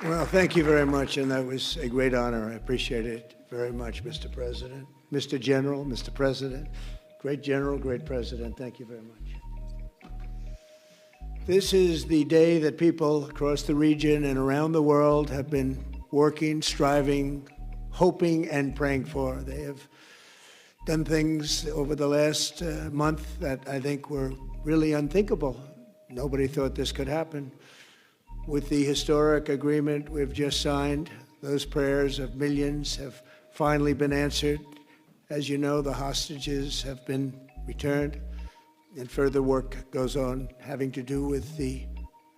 Well, thank you very much, and that was a great honor. I appreciate it very much, Mr. President. Mr. General, Mr. President, great general, great president, thank you very much. This is the day that people across the region and around the world have been working, striving, hoping, and praying for. They have done things over the last month that I think were really unthinkable. Nobody thought this could happen. With the historic agreement we've just signed, those prayers of millions have finally been answered. As you know, the hostages have been returned, and further work goes on having to do with the,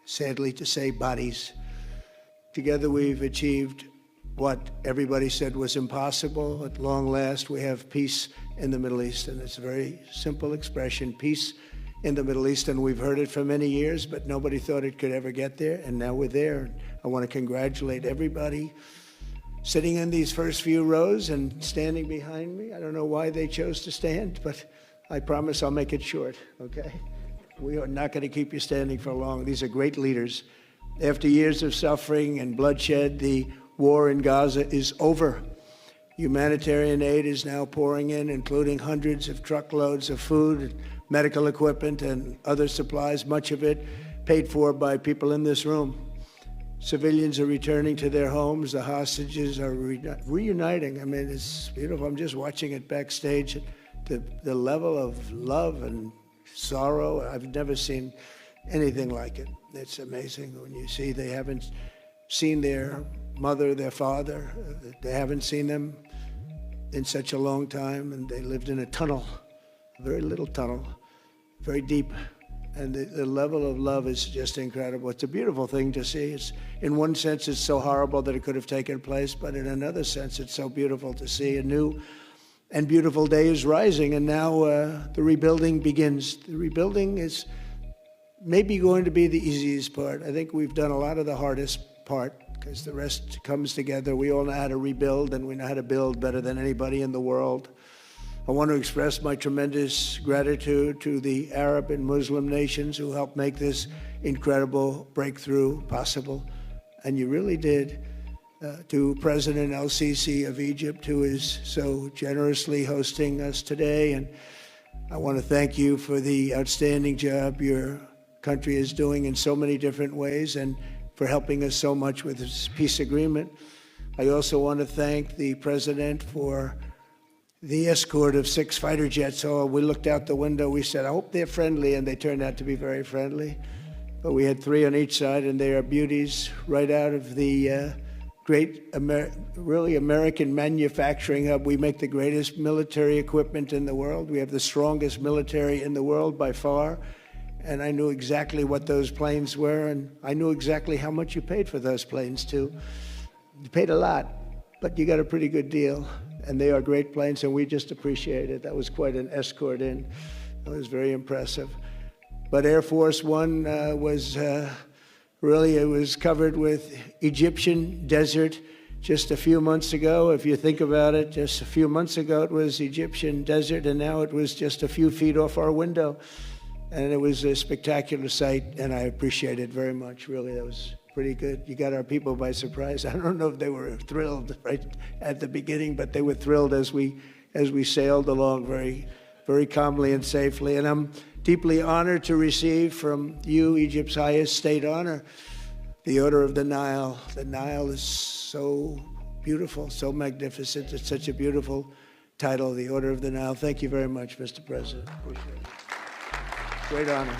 sadly to say, bodies. Together we've achieved what everybody said was impossible. At long last, we have peace in the Middle East, and it's a very simple expression, peace in the Middle East, and we've heard it for many years, but nobody thought it could ever get there, and now we're there. I want to congratulate everybody sitting in these first few rows and standing behind me. I don't know why they chose to stand, but I promise I'll make it short, okay? We are not going to keep you standing for long. These are great leaders. After years of suffering and bloodshed, the war in Gaza is over. Humanitarian aid is now pouring in, including hundreds of truckloads of food, medical equipment, and other supplies, much of it paid for by people in this room. Civilians are returning to their homes. The hostages are reuniting. I mean, it's beautiful. I'm just watching it backstage. The level of love and sorrow, I've never seen anything like it. It's amazing when you see they haven't seen their mother, their father. They haven't seen them in such a long time, and they lived in a tunnel, a very little tunnel, very deep. And the level of love is just incredible. It's a beautiful thing to see. It's, in one sense, it's so horrible that it could have taken place, but in another sense, it's so beautiful to see. A new and beautiful day is rising, and now the rebuilding begins. The rebuilding is maybe going to be the easiest part. I think we've done a lot of the hardest part, because the rest comes together. We all know how to rebuild, and we know how to build better than anybody in the world. I want to express my tremendous gratitude to the Arab and Muslim nations who helped make this incredible breakthrough possible. And you really did. To President el-Sisi of Egypt, who is so generously hosting us today. And I want to thank you for the outstanding job your country is doing in so many different ways, and for helping us so much with this peace agreement. I also want to thank the President for the escort of 6 fighter jets. Oh, we looked out the window, we said, I hope they're friendly, and they turned out to be very friendly. But we had 3 on each side, and they are beauties right out of the great, really American manufacturing hub. We make the greatest military equipment in the world. We have the strongest military in the world by far. And I knew exactly what those planes were, and I knew exactly how much you paid for those planes, too. You paid a lot, but you got a pretty good deal. And they are great planes, and we just appreciate it. That was quite an escort in. It was very impressive. But Air Force One was really, it was covered with Egyptian desert just a few months ago. If you think about it, just a few months ago it was Egyptian desert, and now it was just a few feet off our window. And it was a spectacular sight, and I appreciate it very much. Really, that was pretty good. You got our people by surprise. I don't know if they were thrilled right at the beginning, but they were thrilled as we sailed along very, very calmly and safely. And I'm deeply honored to receive from you, Egypt's highest state honor, the Order of the Nile. The Nile is so beautiful, so magnificent. It's such a beautiful title, the Order of the Nile. Thank you very much, Mr. President. Appreciate it. Great honor.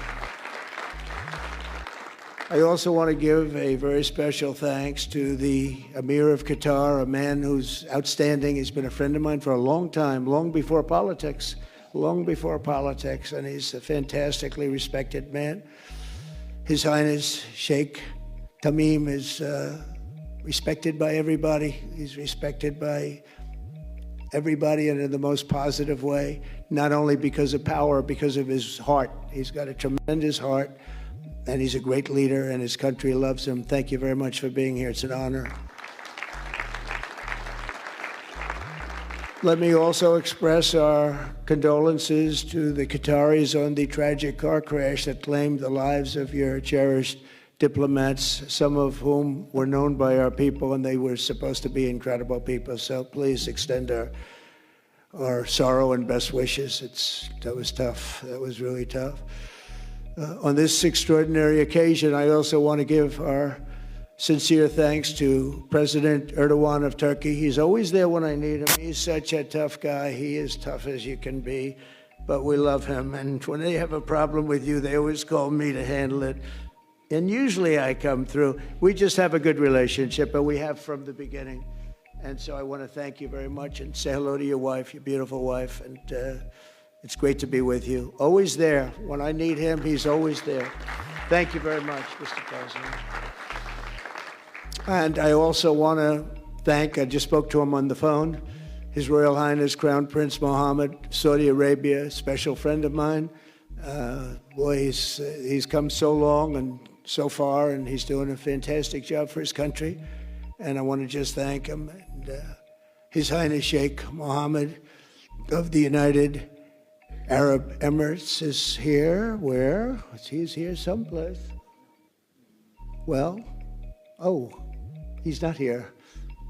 I also want to give a very special thanks to the Emir of Qatar, a man who's outstanding. He's been a friend of mine for a long time, long before politics, and he's a fantastically respected man. His Highness Sheikh Tamim is respected by everybody. He's respected by everybody, and in the most positive way, not only because of power, because of his heart. He's got a tremendous heart, and he's a great leader, and his country loves him. Thank you very much for being here. It's an honor. Let me also express our condolences to the Qataris on the tragic car crash that claimed the lives of your cherished diplomats, some of whom were known by our people, and they were supposed to be incredible people. So please extend our sorrow and best wishes. That was tough. That was really tough. On this extraordinary occasion, I also want to give our sincere thanks to President Erdogan of Turkey. He's always there when I need him. He's such a tough guy. He is tough as you can be, but we love him. And when they have a problem with you, they always call me to handle it. And usually I come through. We just have a good relationship, and we have from the beginning. And so I want to thank you very much and say hello to your wife, your beautiful wife. And it's great to be with you. Always there. When I need him, he's always there. Thank you very much, Mr. President. And I also want to thank, I just spoke to him on the phone, His Royal Highness Crown Prince Mohammed, Saudi Arabia, a special friend of mine. Boy, he's come so long and so far, and he's doing a fantastic job for his country. And I want to just thank him. And His Highness Sheikh Mohammed of the United Arab Emirates is here. Where? He's here someplace. Well, he's not here,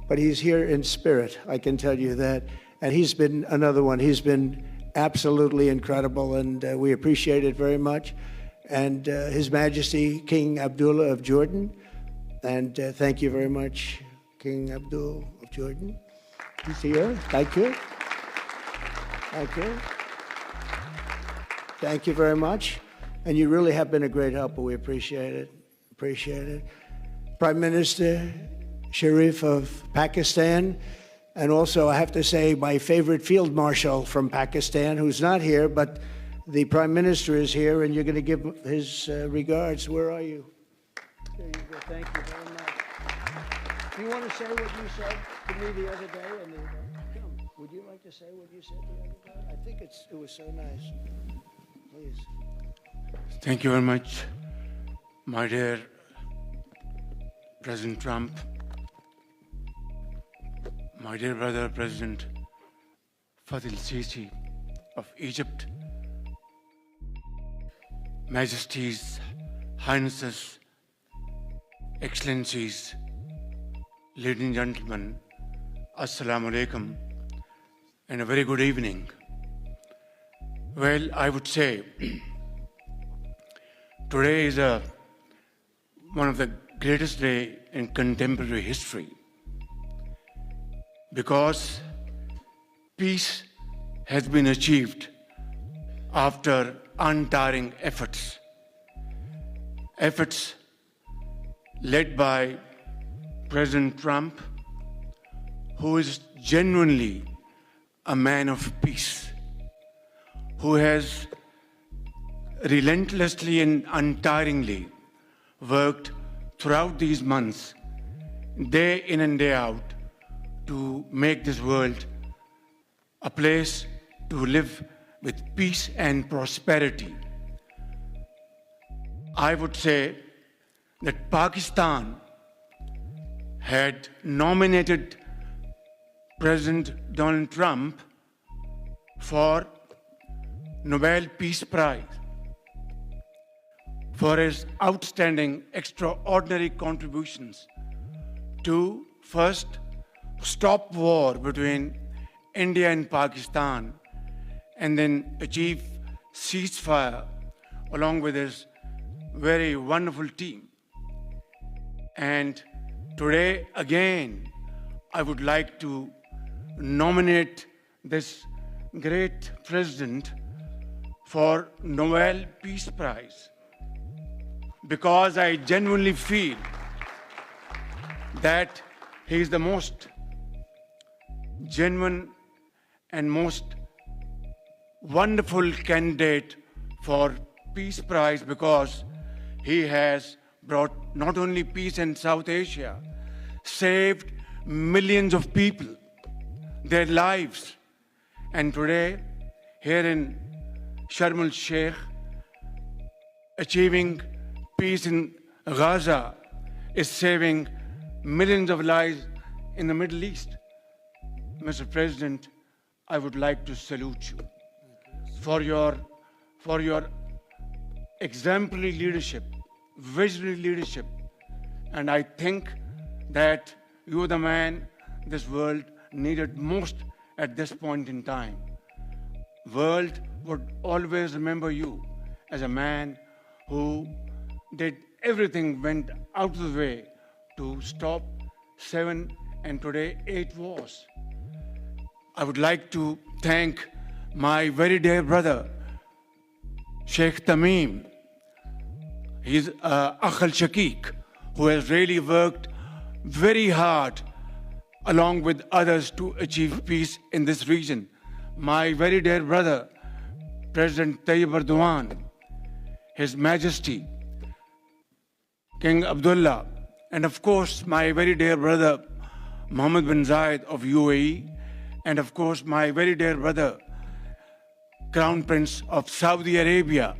but he's here in spirit, I can tell you that. And he's been another one. He's been absolutely incredible, and we appreciate it very much. And His Majesty King Abdullah of Jordan, and thank you very much, King Abdullah of Jordan. He's here. Thank you. Thank you. Thank you very much. And you really have been a great helper. We appreciate it. Appreciate it. Prime Minister Sharif of Pakistan, and also I have to say my favorite field marshal from Pakistan, who's not here, but the Prime Minister is here, and you're going to give his regards. Where are you? There you go. Thank you very much. Do you want to say what you said to me the other day? Come, would you like to say what you said the other day? I think it was so nice. Please. Thank you very much, my dear President Trump, my dear brother President Faisal Sisi of Egypt, Majesties, Highnesses, Excellencies, ladies and gentlemen, Assalamu alaikum, and a very good evening. Well, I would say today is one of the greatest days in contemporary history, because peace has been achieved after untiring efforts led by President Trump, who is genuinely a man of peace, who has relentlessly and untiringly worked throughout these months, day in and day out, to make this world a place to live with peace and prosperity. I would say that Pakistan had nominated President Donald Trump for Nobel Peace Prize for his outstanding, extraordinary contributions to first stop war between India and Pakistan, and then achieve ceasefire along with his very wonderful team. And today, again, I would like to nominate this great president for Nobel Peace Prize, because I genuinely feel that he is the most genuine and most wonderful candidate for Peace Prize, because he has brought not only peace in South Asia, saved millions of people, their lives. And today, here in Sharm el-sheikh, achieving peace in Gaza is saving millions of lives in the Middle East. Mr. President, I would like to salute you for your exemplary leadership visionary leadership. And I think that you are the man this world needed most at this point in time. World would always remember you as a man who did everything, went out of the way to stop 7 and today 8 wars. I would like to thank my very dear brother, Sheikh Tamim. He's Akh el-sheikh, who has really worked very hard along with others to achieve peace in this region. My very dear brother, President Tayyip Erdogan, His Majesty, King Abdullah, and of course my very dear brother, Mohammed bin Zayed of UAE, and of course my very dear brother, Crown Prince of Saudi Arabia.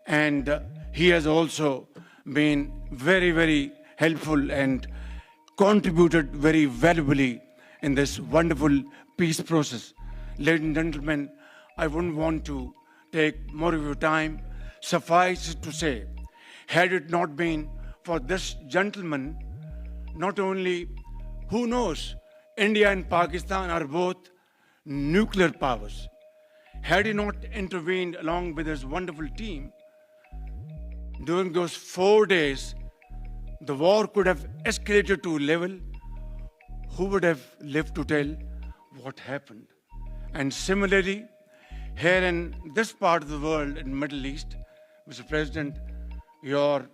And he has also been very, very helpful and contributed very valuably in this wonderful peace process. Ladies and gentlemen, I wouldn't want to take more of your time. Suffice it to say, had it not been for this gentleman, not only, who knows, India and Pakistan are both nuclear powers. Had he not intervened along with his wonderful team, during those 4 days, the war could have escalated to a level. Who would have lived to tell what happened? And similarly, here in this part of the world, in the Middle East, Mr. President, your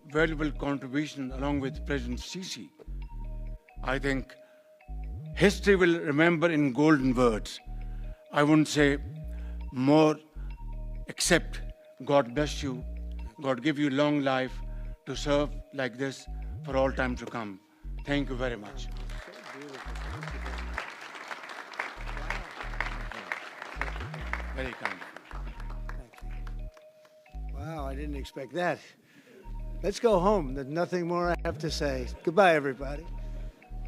valuable contribution along with President Sisi, I think history will remember in golden words. I wouldn't say more, except God bless you, God give you long life to serve like this for all time to come. Thank you very much. Very kind. Wow, I didn't expect that. Let's go home. There's nothing more I have to say. Goodbye, everybody.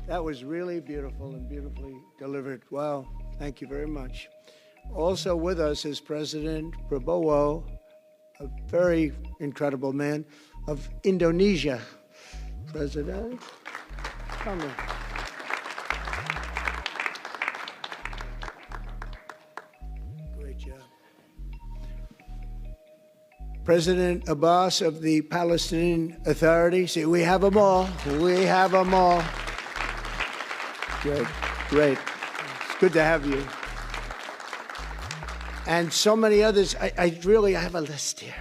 That was really beautiful and beautifully delivered. Wow, thank you very much. Also with us is President Prabowo, a very incredible man of Indonesia. President, come in. Great job. President Abbas of the Palestinian Authority. See, we have them all. We have them all. Good, great. It's good to have you. And so many others. I have a list here.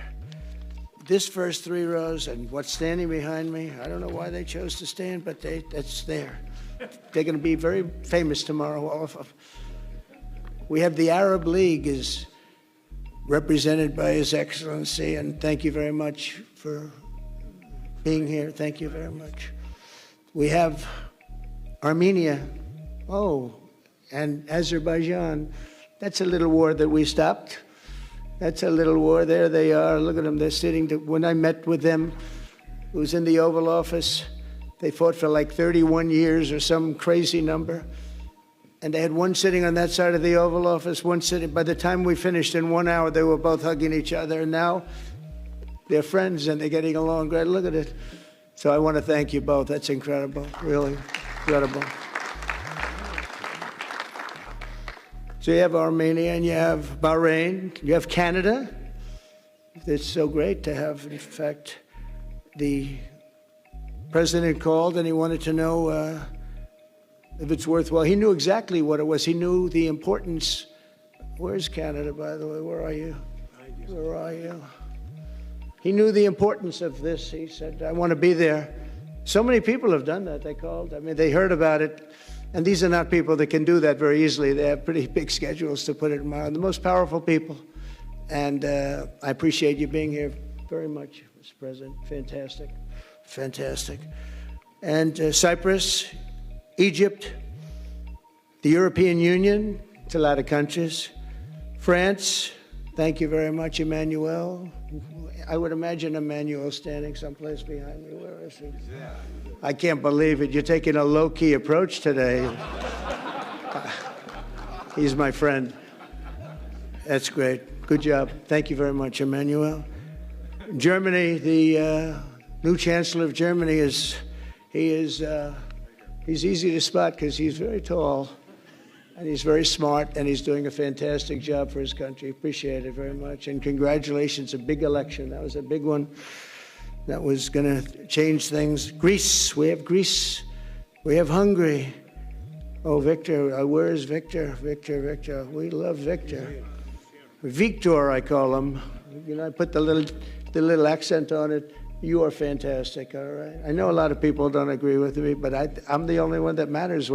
This first 3 rows and what's standing behind me, I don't know why they chose to stand, but that's there. They're going to be very famous tomorrow, all of them. We have the Arab League is represented by His Excellency, and thank you very much for being here. Thank you very much. We have Armenia, and Azerbaijan. That's a little war that we stopped. That's a little war. There they are. Look at them. They're sitting. When I met with them, it was in the Oval Office. They fought for like 31 years or some crazy number. And they had one sitting on that side of the Oval Office, one sitting. By the time we finished in 1 hour, they were both hugging each other. And now they're friends and they're getting along great. Look at it. So I want to thank you both. That's incredible. Really incredible. So you have Armenia and you have Bahrain, you have Canada. It's so great to have, in fact, the president called and he wanted to know if it's worthwhile. He knew exactly what it was. He knew the importance. Where's Canada, by the way? Where are you? Where are you? He knew the importance of this. He said, I want to be there. So many people have done that. They called. I mean, they heard about it. And these are not people that can do that very easily. They have pretty big schedules, to put it mildly. The most powerful people. And I appreciate you being here very much, Mr. President. Fantastic. Fantastic. And Cyprus, Egypt, the European Union, it's a lot of countries. France, thank you very much, Emmanuel. I would imagine Emmanuel standing someplace behind me. Where is he? I can't believe it. You're taking a low-key approach today. He's my friend. That's great. Good job. Thank you very much, Emmanuel. Germany, the new Chancellor of Germany he's easy to spot because he's very tall and he's very smart and he's doing a fantastic job for his country. Appreciate it very much. And congratulations, a big election. That was a big one. That was going to change things. Greece, we have Greece. We have Hungary. Oh, Victor, where is Victor? Victor. We love Victor. Victor, I call him. You know, I put the little accent on it. You are fantastic, all right? I know a lot of people don't agree with me, but I'm the only one that matters.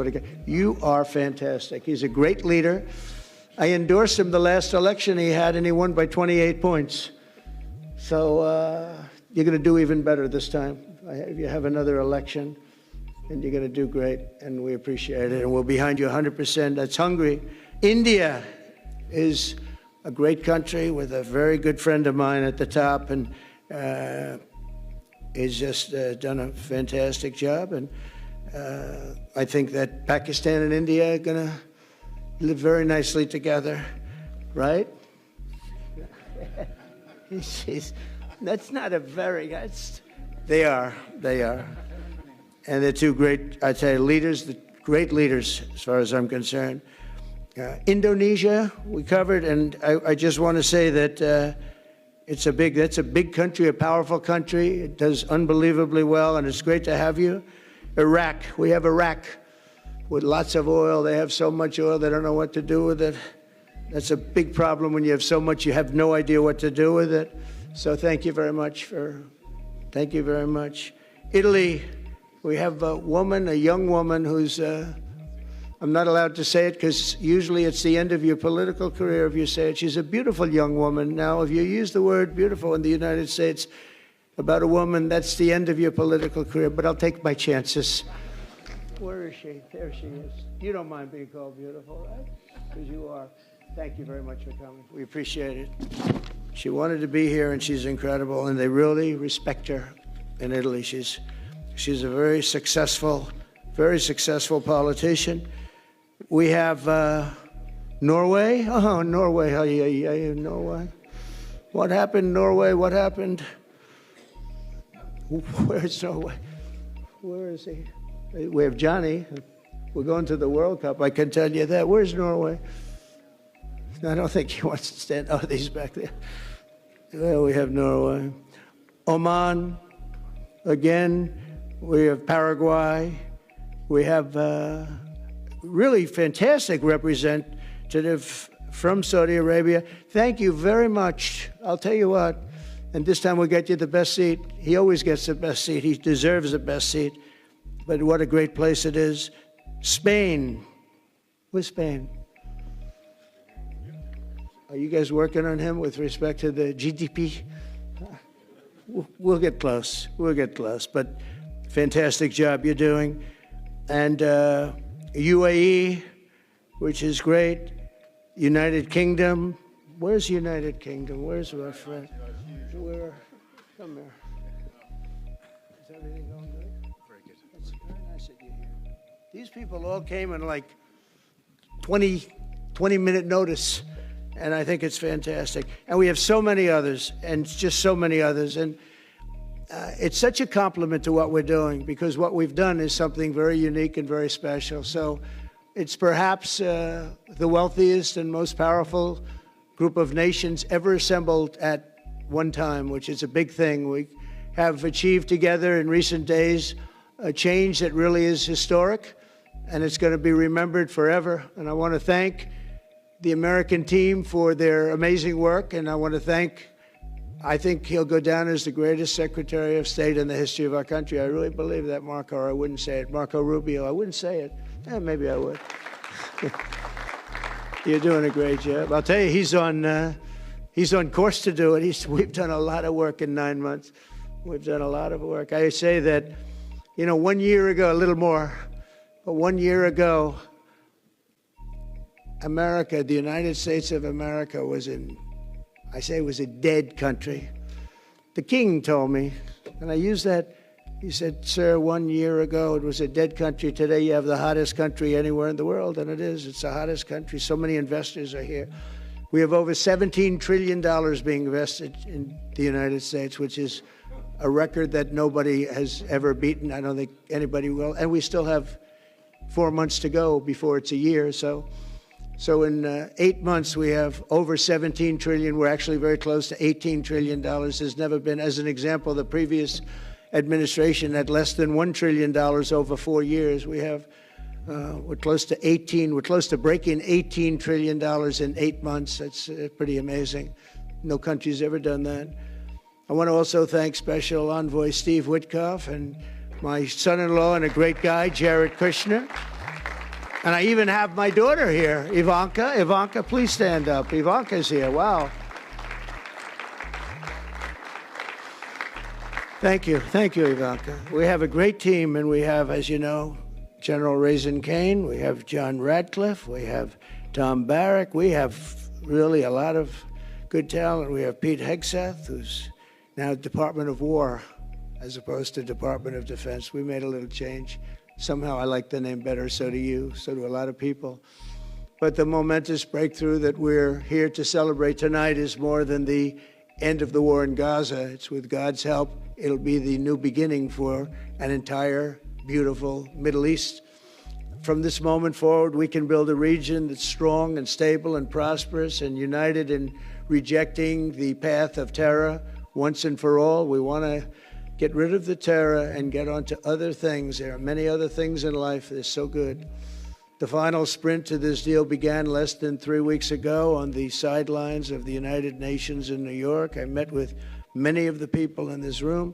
You are fantastic. He's a great leader. I endorsed him the last election he had, and he won by 28 points. So you're going to do even better this time. You have another election, and you're going to do great, and we appreciate it, and we're behind you 100%. That's Hungary. India is a great country with a very good friend of mine at the top, and he's just done a fantastic job. And I think that Pakistan and India are going to live very nicely together, right? That's not a very, they are. And they're two great, I'd say, leaders, great leaders as far as I'm concerned. Indonesia, we covered, and I just want to say that that's a big country, a powerful country. It does unbelievably well, and it's great to have you. Iraq, we have Iraq with lots of oil. They have so much oil, they don't know what to do with it. That's a big problem when you have so much, you have no idea what to do with it. So thank you very much thank you very much. Italy, we have a young woman who's, I'm not allowed to say it because usually it's the end of your political career if you say it. She's a beautiful young woman. Now, if you use the word beautiful in the United States about a woman, that's the end of your political career, but I'll take my chances. Where is she? There she is. You don't mind being called beautiful, right? Because you are. Thank you very much for coming. We appreciate it. She wanted to be here, and she's incredible, and they really respect her in Italy. She's a very successful politician. We have Norway. Oh, Norway. Norway. What happened, Norway? What happened? Where's Norway? Where is he? We have Johnny. We're going to the World Cup. I can tell you that. Where's Norway? I don't think he wants to stand. Oh, he's back there. Well, we have Norway. Oman. Again, we have Paraguay. We have really fantastic representative from Saudi Arabia. Thank you very much. I'll tell you what, and this time we'll get you the best seat. He always gets the best seat. He deserves the best seat. But what a great place it is. Spain. Where's Spain? Are you guys working on him with respect to the GDP? We'll get close. But fantastic job you're doing. And UAE, which is great. United Kingdom. Where's United Kingdom? Where's my friend? Come here. Is everything going good? Very good. It's very nice that you're here. These people all came in like 20-minute notice. And I think it's fantastic. And we have so many others, and just so many others. And it's such a compliment to what we're doing, because what we've done is something very unique and very special. So it's perhaps the wealthiest and most powerful group of nations ever assembled at one time, which is a big thing. We have achieved together in recent days a change that really is historic, and it's going to be remembered forever. And I want to thank the American team for their amazing work, and I want to thank, I think he'll go down as the greatest Secretary of State in the history of our country. I really believe that, Marco, or I wouldn't say it. Marco Rubio, I wouldn't say it. Maybe I would. You're doing a great job. I'll tell you, he's on course to do it. We've done a lot of work in 9 months. We've done a lot of work. I say that, 1 year ago, a little more, but 1 year ago, America, the United States of America was a dead country. The king told me, and I use that, he said, sir, 1 year ago it was a dead country. Today you have the hottest country anywhere in the world, and it is. It's the hottest country. So many investors are here. We have over $17 trillion being invested in the United States, which is a record that nobody has ever beaten. I don't think anybody will. And we still have 4 months to go before it's a year. So in 8 months, we have over 17 trillion. We're actually very close to $18 trillion. There's never been, as an example, the previous administration had less than $1 trillion over 4 years. We have, we're close to breaking $18 trillion in 8 months. That's pretty amazing. No country's ever done that. I want to also thank Special Envoy Steve Witkoff and my son-in-law and a great guy, Jared Kushner. And I even have my daughter here, Ivanka. Ivanka, please stand up. Ivanka's here. Wow. Thank you. Thank you, Ivanka. We have a great team, and we have, as you know, General Raisin Kane. We have John Radcliffe. We have Tom Barrack. We have really a lot of good talent. We have Pete Hegseth, who's now Department of War as opposed to Department of Defense. We made a little change. Somehow I like the name better, so do you, so do a lot of people. But the momentous breakthrough that we're here to celebrate tonight is more than the end of the war in Gaza. It's with God's help, it'll be the new beginning for an entire beautiful Middle East. From this moment forward, we can build a region that's strong and stable and prosperous and united in rejecting the path of terror once and for all. We want to get rid of the terror and get on to other things. There are many other things in life that are so good. The final sprint to this deal began less than 3 weeks ago on the sidelines of the United Nations in New York. I met with many of the people in this room,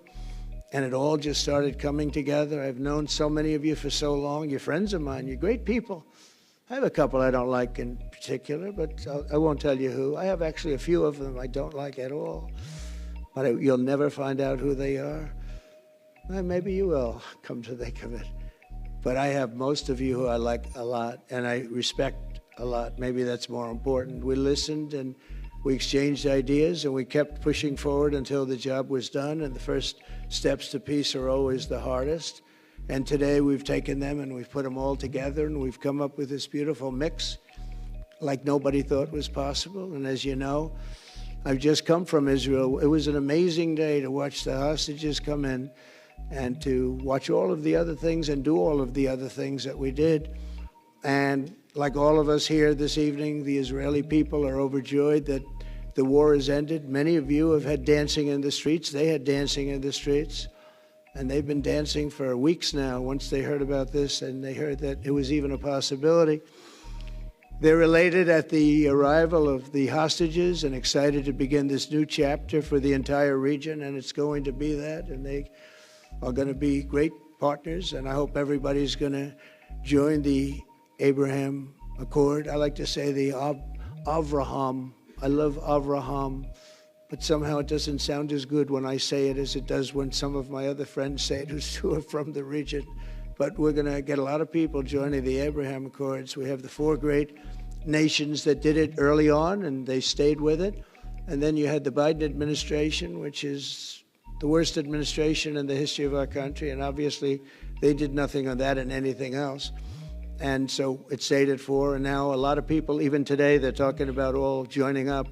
and it all just started coming together. I've known so many of you for so long. You're friends of mine. You're great people. I have a couple I don't like in particular, but I won't tell you who. I have actually a few of them I don't like at all. But you'll never find out who they are. Well, maybe you will, come to think of it. But I have most of you who I like a lot, and I respect a lot. Maybe that's more important. We listened, and we exchanged ideas, and we kept pushing forward until the job was done, and the first steps to peace are always the hardest. And today we've taken them, and we've put them all together, and we've come up with this beautiful mix like nobody thought was possible. And as you know, I've just come from Israel. It was an amazing day to watch the hostages come in and to watch all of the other things and do all of the other things that we did. And like all of us here this evening, the Israeli people are overjoyed that the war has ended. Many of you have had dancing in the streets. They had dancing in the streets. And they've been dancing for weeks now once they heard about this and they heard that it was even a possibility. They're elated at the arrival of the hostages and excited to begin this new chapter for the entire region, and it's going to be that, and they are going to be great partners, and I hope everybody's going to join the Abraham Accord. I like to say the Avraham. I love Avraham, but somehow it doesn't sound as good when I say it as it does when some of my other friends say it who are from the region. But we're going to get a lot of people joining the Abraham Accords. We have the 4 great nations that did it early on, and they stayed with it. And then you had the Biden administration, which is the worst administration in the history of our country. And obviously, they did nothing on that and anything else. And so it stayed at 4. And now a lot of people, even today, they're talking about all joining up.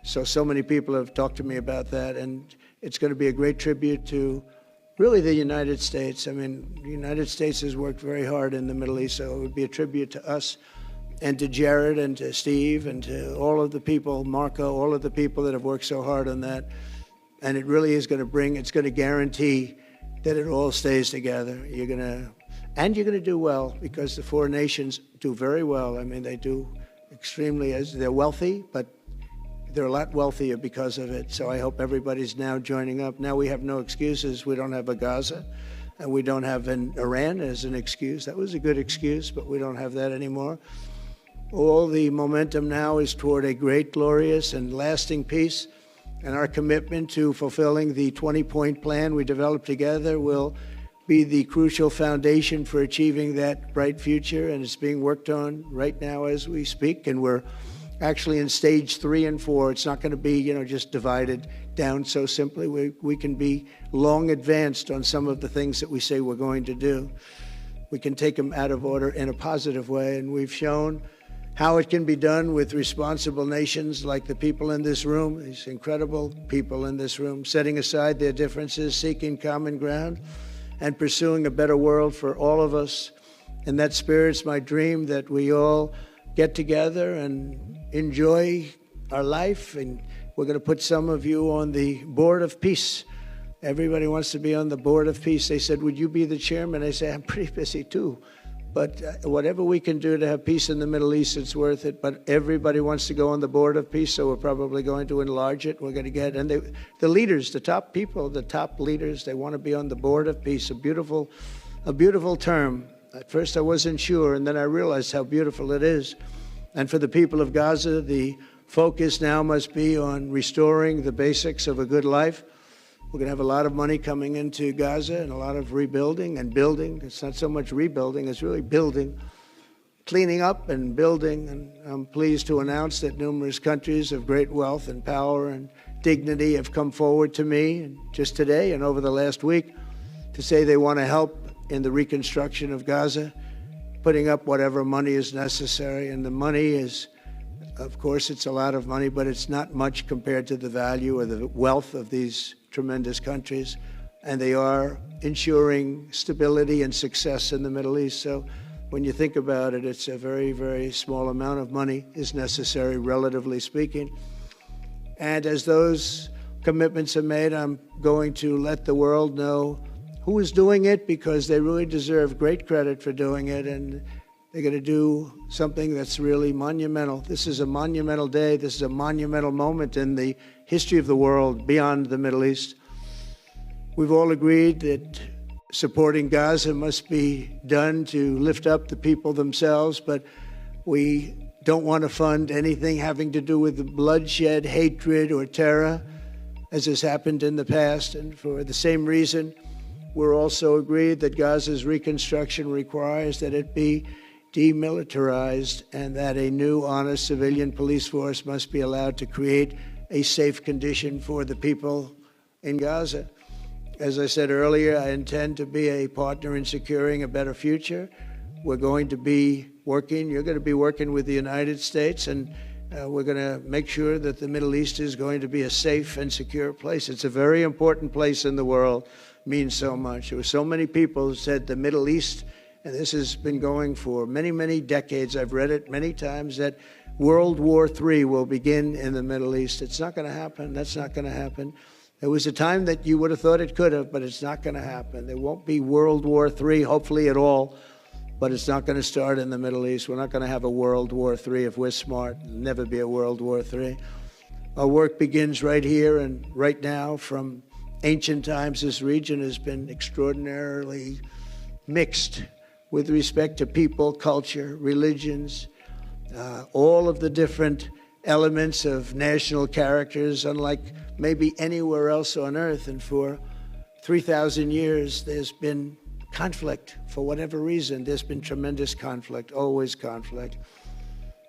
So many people have talked to me about that. And it's going to be a great tribute to really the United States. I mean, the United States has worked very hard in the Middle East, so it would be a tribute to us and to Jared and to Steve and to all of the people, Marco, all of the people that have worked so hard on that. And it really is going to bring, it's going to guarantee that it all stays together. You're going to do well, because the 4 nations do very well. I mean, they do extremely, they're wealthy, but they're a lot wealthier because of it. So I hope everybody's now joining up. Now we have no excuses. We don't have a Gaza, and we don't have an Iran as an excuse. That was a good excuse, but we don't have that anymore. All the momentum now is toward a great, glorious, and lasting peace. And our commitment to fulfilling the 20-point plan we developed together will be the crucial foundation for achieving that bright future. And it's being worked on right now as we speak. And we're actually in stage 3 and 4. It's not going to be, just divided down so simply. We can be long advanced on some of the things that we say we're going to do. We can take them out of order in a positive way, and we've shown how it can be done with responsible nations like the people in this room, these incredible people in this room, setting aside their differences, seeking common ground, and pursuing a better world for all of us. In that spirit, it's my dream that we all get together and enjoy our life. And we're going to put some of you on the Board of Peace. Everybody wants to be on the Board of Peace. They said, would you be the chairman? I say, I'm pretty busy too. But whatever we can do to have peace in the Middle East, it's worth it. But everybody wants to go on the Board of Peace, so we're probably going to enlarge it. We're going to get, and the leaders, the top people, the top leaders, they want to be on the Board of Peace. A beautiful term. At first I wasn't sure, and then I realized how beautiful it is. And for the people of Gaza, the focus now must be on restoring the basics of a good life. We're going to have a lot of money coming into Gaza and a lot of rebuilding and building. It's not so much rebuilding, it's really building, cleaning up and building. And I'm pleased to announce that numerous countries of great wealth and power and dignity have come forward to me and just today and over the last week to say they want to help in the reconstruction of Gaza, putting up whatever money is necessary. And the money is, of course, it's a lot of money, but it's not much compared to the value or the wealth of these tremendous countries, and they are ensuring stability and success in the Middle East. So when you think about it, it's a very, very small amount of money is necessary, relatively speaking. And as those commitments are made, I'm going to let the world know who is doing it, because they really deserve great credit for doing it, and they're going to do something that's really monumental. This is a monumental day. This is a monumental moment in the history of the world beyond the Middle East. We've all agreed that supporting Gaza must be done to lift up the people themselves, but we don't want to fund anything having to do with bloodshed, hatred, or terror, as has happened in the past. And for the same reason, we're also agreed that Gaza's reconstruction requires that it be demilitarized and that a new, honest civilian police force must be allowed to create a safe condition for the people in Gaza. As I said earlier, I intend to be a partner in securing a better future. We're going to be working, you're going to be working with the United States, and we're going to make sure that the Middle East is going to be a safe and secure place. It's a very important place in the world, means so much. There were so many people who said the Middle East, and this has been going for many, many decades. I've read it many times, that World War III will begin in the Middle East. It's not going to happen. That's not going to happen. There was a time that you would have thought it could have, but it's not going to happen. There won't be World War III, hopefully at all, but it's not going to start in the Middle East. We're not going to have a World War III if we're smart. There'll never be a World War III. Our work begins right here and right now. From ancient times, this region has been extraordinarily mixed with respect to people, culture, religions, all of the different elements of national characters, unlike maybe anywhere else on earth. And for 3,000 years, there's been conflict. For whatever reason, there's been tremendous conflict, always conflict.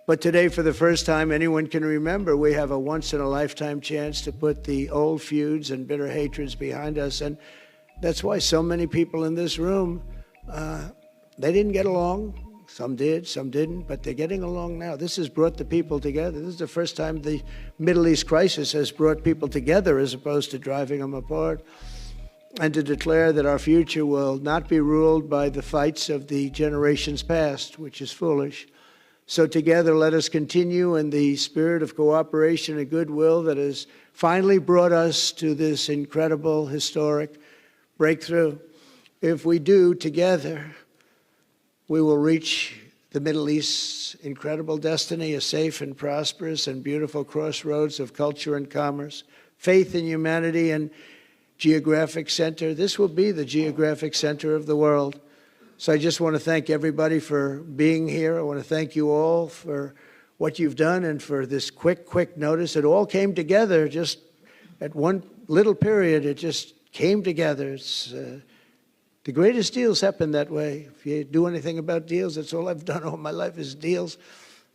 But today, for the first time anyone can remember, we have a once-in-a-lifetime chance to put the old feuds and bitter hatreds behind us. And that's why so many people in this room, they didn't get along. Some did, some didn't, but they're getting along now. This has brought the people together. This is the first time the Middle East crisis has brought people together as opposed to driving them apart. And to declare that our future will not be ruled by the fights of the generations past, which is foolish. So together, let us continue in the spirit of cooperation and goodwill that has finally brought us to this incredible, historic breakthrough. If we do together, we will reach the Middle East's incredible destiny, a safe and prosperous and beautiful crossroads of culture and commerce, faith in humanity and geographic center. This will be the geographic center of the world. So I just want to thank everybody for being here. I want to thank you all for what you've done and for this quick notice. It all came together just at one little period. It just came together. It's the greatest deals happen that way. If you do anything about deals, that's all I've done all my life is deals.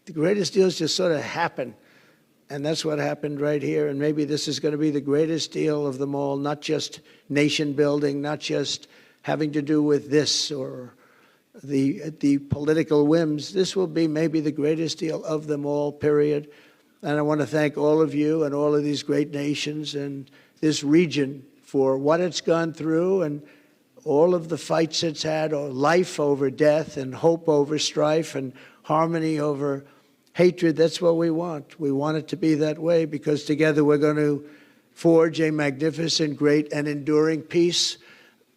The greatest deals just sort of happen. And that's what happened right here. And maybe this is going to be the greatest deal of them all, not just nation building, not just having to do with this or the political whims. This will be maybe the greatest deal of them all, period. And I want to thank all of you and all of these great nations and this region for what it's gone through and all of the fights it's had, or life over death and hope over strife and harmony over hatred. That's what we want. We want it to be that way because together we're going to forge a magnificent, great, and enduring peace.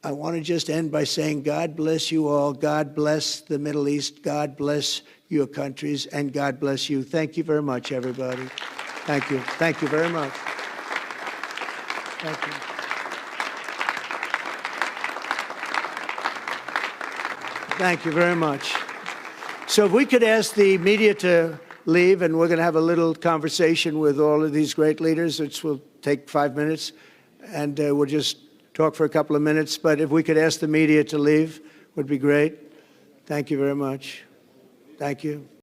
I want to just end by saying God bless you all. God bless the Middle East. God bless your countries. And God bless you. Thank you very much, everybody. Thank you. Thank you very much. Thank you. Thank you very much. So if we could ask the media to leave, and we're going to have a little conversation with all of these great leaders, which will take 5 minutes, and we'll just talk for a couple of minutes. But if we could ask the media to leave, would be great. Thank you very much. Thank you.